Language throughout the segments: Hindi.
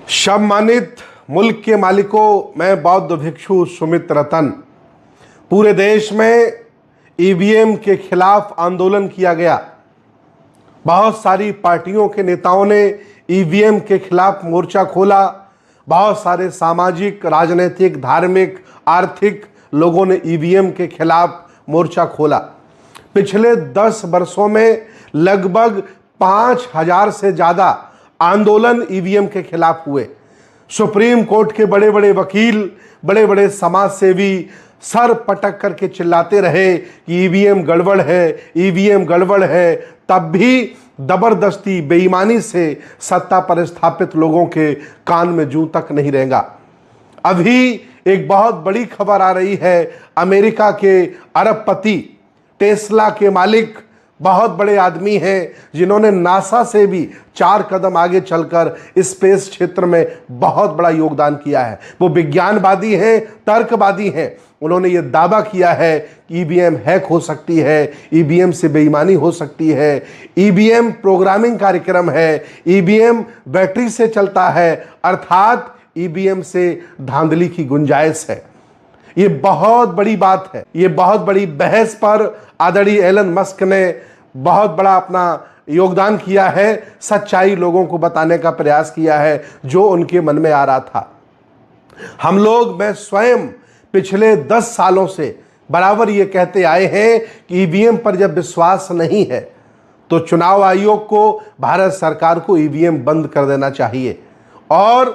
सम्मानित मुल्क के मालिकों, मैं बौद्ध भिक्षु सुमित रतन। पूरे देश में ईवीएम के खिलाफ आंदोलन किया गया। बहुत सारी पार्टियों के नेताओं ने ईवीएम के खिलाफ मोर्चा खोला। बहुत सारे सामाजिक, राजनीतिक, धार्मिक, आर्थिक लोगों ने ईवीएम के खिलाफ मोर्चा खोला। पिछले 10 वर्षों में लगभग 5000 से ज़्यादा आंदोलन ईवीएम के खिलाफ हुए। सुप्रीम कोर्ट के बड़े बड़े वकील, बड़े बड़े समाज सेवी सर पटक करके चिल्लाते रहे कि ईवीएम गड़बड़ है, ईवीएम गड़बड़ है। तब भी जबरदस्ती, बेईमानी से सत्ता पर स्थापित लोगों के कान में जूं तक नहीं रहेगा। अभी एक बहुत बड़ी खबर आ रही है। अमेरिका के अरबपति, टेस्ला के मालिक, बहुत बड़े आदमी हैं जिन्होंने नासा से भी 4 कदम आगे चलकर स्पेस क्षेत्र में बहुत बड़ा योगदान किया है। वो विज्ञानवादी हैं, तर्कवादी हैं। उन्होंने ये दावा किया है कि ईवीएम हैक हो सकती है, ईवीएम से बेईमानी हो सकती है, ईवीएम प्रोग्रामिंग कार्यक्रम है, ईवीएम बैटरी से चलता है, अर्थात ईवीएम से धांधली की गुंजाइश है। ये बहुत बड़ी बात है। ये बहुत बड़ी बहस पर आदरणीय एलन मस्क ने बहुत बड़ा अपना योगदान किया है। सच्चाई लोगों को बताने का प्रयास किया है जो उनके मन में आ रहा था। हम लोग, मैं स्वयं पिछले 10 सालों से बराबर ये कहते आए हैं कि ईवीएम पर जब विश्वास नहीं है तो चुनाव आयोग को, भारत सरकार को ईवीएम बंद कर देना चाहिए और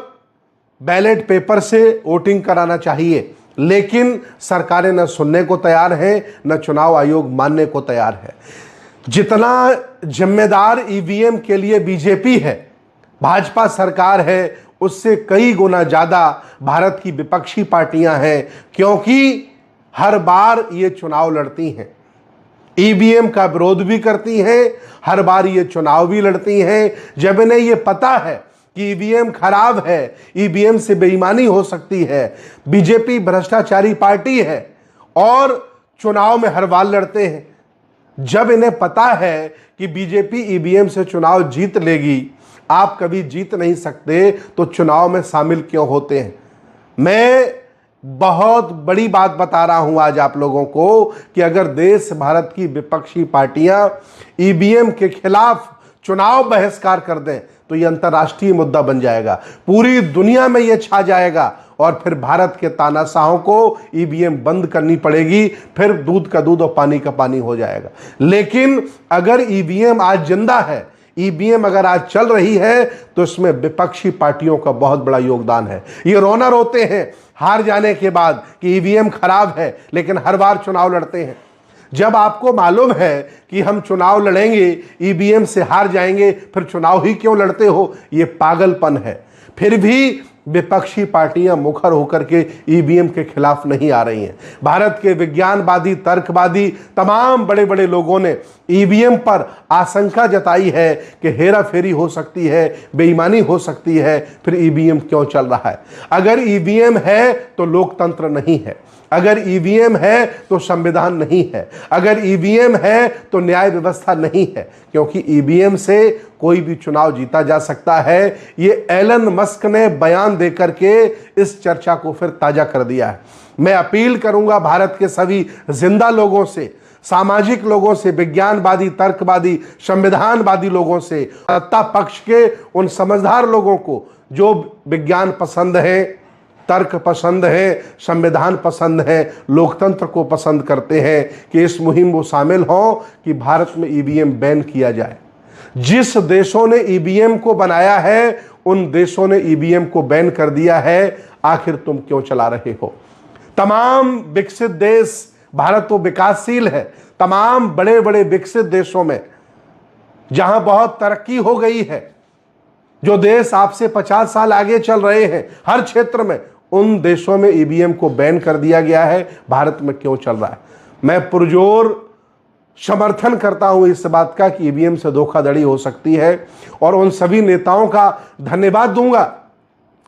बैलेट पेपर से वोटिंग कराना चाहिए। लेकिन सरकारें न सुनने को तैयार हैं, न चुनाव आयोग मानने को तैयार है। जितना जिम्मेदार ईवीएम के लिए बीजेपी है, भाजपा सरकार है, उससे कई गुना ज़्यादा भारत की विपक्षी पार्टियां हैं, क्योंकि हर बार ये चुनाव लड़ती हैं, ईवीएम का विरोध भी करती हैं, हर बार ये चुनाव भी लड़ती हैं। जब इन्हें ये पता है कि ईवीएम खराब है, ईवीएम से बेईमानी हो सकती है, बीजेपी भ्रष्टाचारी पार्टी है और चुनाव में हर बार लड़ते हैं। जब इन्हें पता है कि बीजेपी ईवीएम से चुनाव जीत लेगी, आप कभी जीत नहीं सकते, तो चुनाव में शामिल क्यों होते हैं? मैं बहुत बड़ी बात बता रहा हूं आज आप लोगों को कि अगर देश भारत की विपक्षी पार्टियां ईवीएम के खिलाफ चुनाव बहिष्कार कर दें तो यह अंतर्राष्ट्रीय मुद्दा बन जाएगा, पूरी दुनिया में यह छा जाएगा और फिर भारत के तानाशाहों को ईवीएम बंद करनी पड़ेगी। फिर दूध का दूध और पानी का पानी हो जाएगा। लेकिन अगर ईवीएम आज जिंदा है, ईवीएम अगर आज चल रही है, तो इसमें विपक्षी पार्टियों का बहुत बड़ा योगदान है। ये रोना रोते हैं हार जाने के बाद कि ईवीएम खराब है, लेकिन हर बार चुनाव लड़ते हैं। जब आपको मालूम है कि हम चुनाव लड़ेंगे, ईवीएम से हार जाएंगे, फिर चुनाव ही क्यों लड़ते हो? ये पागलपन है। फिर भी विपक्षी पार्टियां मुखर होकर के ईवीएम के खिलाफ नहीं आ रही हैं। भारत के विज्ञानवादी, तर्कवादी, तमाम बड़े बड़े लोगों ने ईवीएम पर आशंका जताई है कि हेरा फेरी हो सकती है, बेईमानी हो सकती है। फिर ईवीएम क्यों चल रहा है? अगर ईवीएम है तो लोकतंत्र नहीं है, अगर ईवीएम है तो संविधान नहीं है, अगर ईवीएम है तो न्याय व्यवस्था नहीं है, क्योंकि ईवीएम से कोई भी चुनाव जीता जा सकता है। ये एलन मस्क ने बयान देकर के इस चर्चा को फिर ताजा कर दिया है। मैं अपील करूंगा भारत के सभी जिंदा लोगों से, सामाजिक लोगों से, विज्ञानवादी, तर्कवादी, संविधानवादी लोगों से, सत्ता पक्ष के उन समझदार लोगों को जो विज्ञान पसंद है, तर्क पसंद है, संविधान पसंद है, लोकतंत्र को पसंद करते हैं, कि इस मुहिम में शामिल हों कि भारत में ईवीएम बैन किया जाए। जिस देशों ने ईवीएम को बनाया है, उन देशों ने ईवीएम को बैन कर दिया है। आखिर तुम क्यों चला रहे हो? तमाम विकसित देश, भारत तो विकासशील है, तमाम बड़े बड़े विकसित देशों में जहां बहुत तरक्की हो गई है, जो देश आपसे 50 साल आगे चल रहे हैं हर क्षेत्र में, उन देशों में ईवीएम को बैन कर दिया गया है। भारत में क्यों चल रहा है? मैं पुरजोर समर्थन करता हूं इस बात का कि ईवीएम से धोखाधड़ी हो सकती है, और उन सभी नेताओं का धन्यवाद दूंगा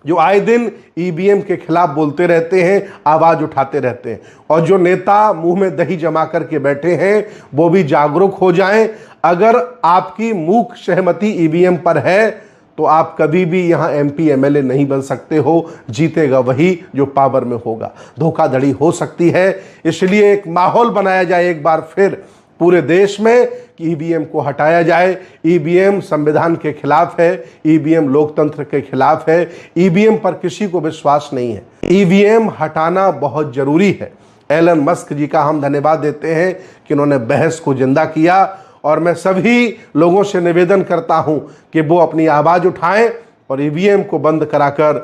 जो आए दिन ईवीएम के खिलाफ बोलते रहते हैं, आवाज उठाते रहते हैं। और जो नेता मुंह में दही जमा करके बैठे हैं, वो भी जागरूक हो जाएं। अगर आपकी मूक सहमति ईवीएम पर है तो आप कभी भी यहाँ एमपी एमएलए नहीं बन सकते हो। जीतेगा वही जो पावर में होगा। धोखाधड़ी हो सकती है, इसलिए एक माहौल बनाया जाए एक बार फिर पूरे देश में कि ईवीएम को हटाया जाए। ईवीएम संविधान के खिलाफ है, ईवीएम लोकतंत्र के खिलाफ है, ईवीएम पर किसी को विश्वास नहीं है। ईवीएम हटाना बहुत जरूरी है। एलन मस्क जी का हम धन्यवाद देते हैं कि उन्होंने बहस को जिंदा किया, और मैं सभी लोगों से निवेदन करता हूं कि वो अपनी आवाज़ उठाएं और ईवीएम को बंद कराकर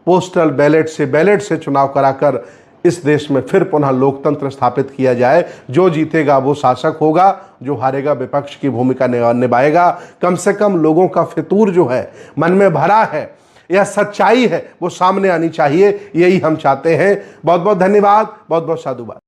पोस्टल बैलेट से चुनाव कराकर इस देश में फिर पुनः लोकतंत्र स्थापित किया जाए। जो जीतेगा वो शासक होगा, जो हारेगा विपक्ष की भूमिका निभाएगा। कम से कम लोगों का फितूर जो है, मन में भरा है या सच्चाई है, वो सामने आनी चाहिए। यही हम चाहते हैं। बहुत बहुत धन्यवाद, बहुत बहुत साधुवाद।